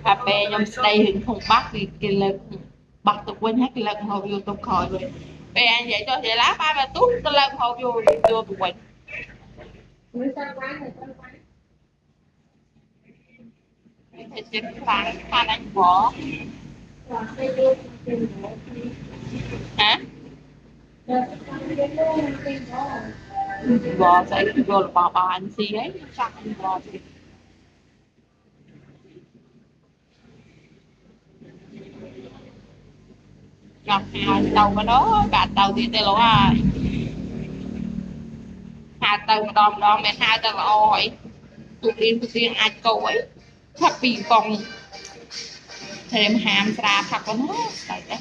à bè nhom đây hình không bắt thì cái lực bắt được quên hết cái lần hầu vô tôi khỏi rồi bè anh vậy cho vậy lá ba bà tút cái lần hầu vô vô tôi quên thì chính phan anh bỏ hả bỏ sẽ vô là bỏ anh xí ấy chắc anh bỏ gặp hai tàu mà đó cả tàu thì tê lỗ à hai tàu đòn đòn mẹ hai tàu là ỏi tụi tiên ai câu ấy thật bị vòng thêm hàm ra thật có nó tại đấy